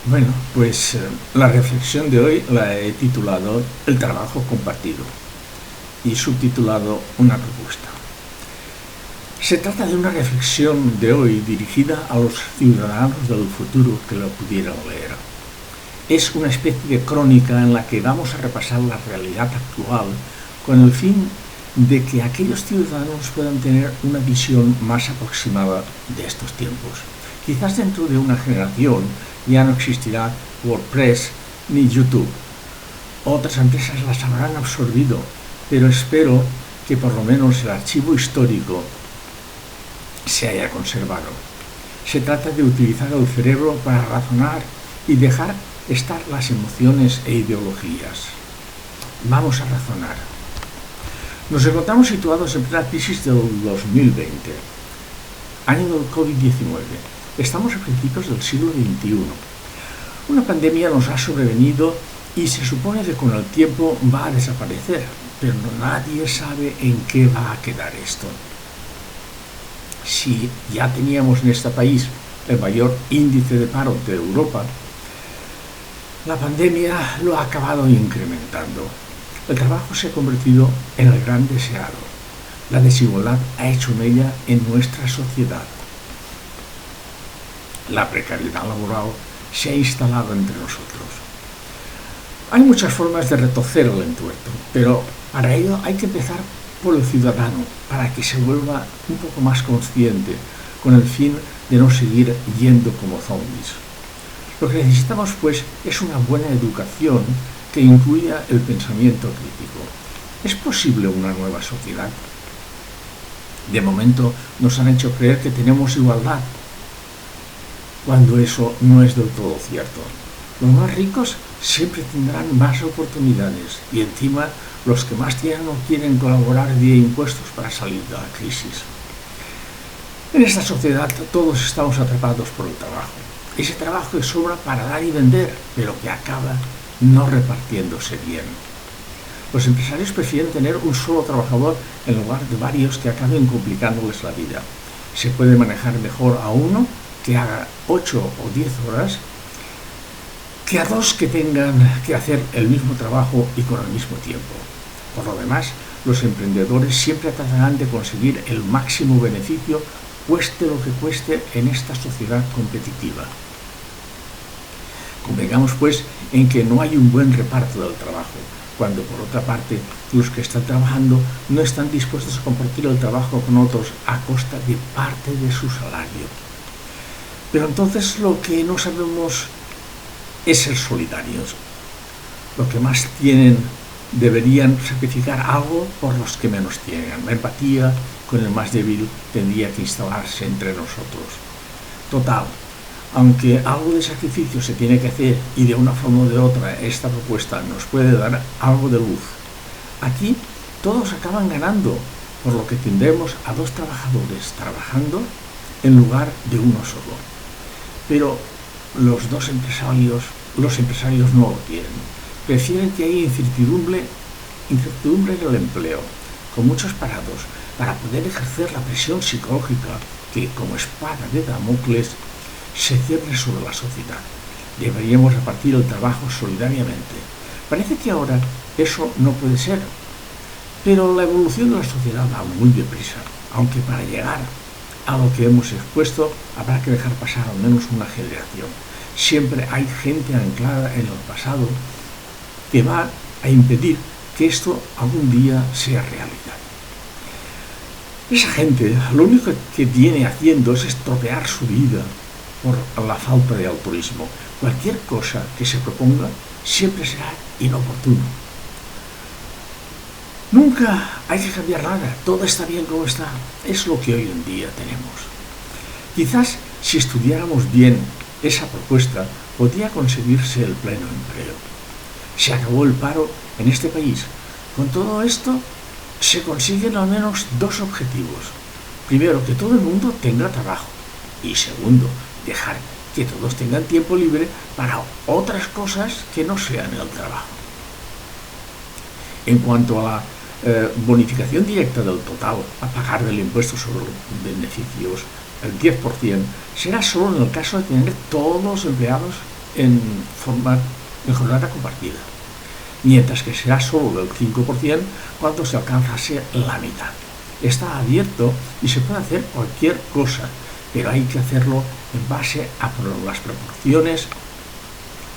Bueno, pues la reflexión de hoy la he titulado El trabajo compartido y subtitulado Una propuesta. Se trata de una reflexión de hoy dirigida a los ciudadanos del futuro que lo pudieran leer. Es una especie de crónica en la que vamos a repasar la realidad actual con el fin de que aquellos ciudadanos puedan tener una visión más aproximada de estos tiempos. Quizás dentro de una generación ya no existirá WordPress ni YouTube. Otras empresas las habrán absorbido, pero espero que por lo menos el archivo histórico se haya conservado. Se trata de utilizar el cerebro para razonar y dejar estar las emociones e ideologías. Vamos a razonar. Nos encontramos situados en plena crisis del 2020, año del COVID-19. Estamos a principios del siglo XXI. Una pandemia nos ha sobrevenido y se supone que con el tiempo va a desaparecer, pero nadie sabe en qué va a quedar esto. Si ya teníamos en este país el mayor índice de paro de Europa, la pandemia lo ha acabado incrementando. El trabajo se ha convertido en el gran deseado. La desigualdad ha hecho mella en nuestra sociedad. La precariedad laboral se ha instalado entre nosotros. Hay muchas formas de retorcer el entuerto, pero para ello hay que empezar por el ciudadano, para que se vuelva un poco más consciente, con el fin de no seguir yendo como zombies. Lo que necesitamos, pues, es una buena educación que incluya el pensamiento crítico. ¿Es posible una nueva sociedad? De momento nos han hecho creer que tenemos igualdad, cuando eso no es del todo cierto. Los más ricos siempre tendrán más oportunidades y encima los que más tienen no quieren colaborar vía impuestos para salir de la crisis. En esta sociedad todos estamos atrapados por el trabajo. Ese trabajo que sobra para dar y vender, pero que acaba no repartiéndose bien. Los empresarios prefieren tener un solo trabajador en lugar de varios que acaben complicándoles la vida. Se puede manejar mejor a uno que haga 8 o 10 horas que a dos que tengan que hacer el mismo trabajo y con el mismo tiempo. Por lo demás, los emprendedores siempre tratarán de conseguir el máximo beneficio, cueste lo que cueste, en esta sociedad competitiva. Convengamos, pues, en que no hay un buen reparto del trabajo, cuando por otra parte los que están trabajando no están dispuestos a compartir el trabajo con otros a costa de parte de su salario. Pero entonces lo que no sabemos es ser solidarios. Los que más tienen deberían sacrificar algo por los que menos tienen. La empatía con el más débil tendría que instalarse entre nosotros. Total, aunque algo de sacrificio se tiene que hacer y de una forma o de otra esta propuesta nos puede dar algo de luz, aquí todos acaban ganando, por lo que tendremos a dos trabajadores trabajando en lugar de uno solo. Pero los empresarios no lo quieren. Prefieren que haya incertidumbre en el empleo, con muchos parados, para poder ejercer la presión psicológica que, como espada de Damocles, se cierne sobre la sociedad. Deberíamos repartir el trabajo solidariamente. Parece que ahora eso no puede ser, pero la evolución de la sociedad va muy deprisa, aunque para llegar a lo que hemos expuesto habrá que dejar pasar al menos una generación. Siempre hay gente anclada en el pasado que va a impedir que esto algún día sea realidad. Esa gente lo único que viene haciendo es estropear su vida por la falta de altruismo. Cualquier cosa que se proponga siempre será inoportuno. Nunca hay que cambiar nada, todo está bien como está. Es lo que hoy en día tenemos. Quizás si estudiáramos bien esa propuesta, podría conseguirse el pleno empleo. Se acabó el paro en este país. Con todo esto se consiguen al menos dos objetivos. Primero, que todo el mundo tenga trabajo. Y segundo, dejar que todos tengan tiempo libre para otras cosas que no sean el trabajo. En cuanto a la bonificación directa del total a pagar del impuesto sobre los beneficios, el 10%, será solo en el caso de tener todos los empleados en forma de jornada compartida, mientras que será solo del 5% cuando se alcanzase la mitad. Está abierto y se puede hacer cualquier cosa, pero hay que hacerlo en base a las proporciones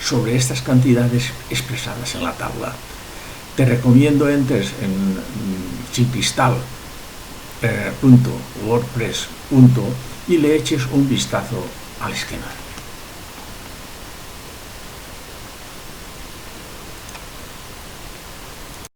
sobre estas cantidades expresadas en la tabla. Te recomiendo entres en chipristal.wordpress.com y le eches un vistazo al esquema.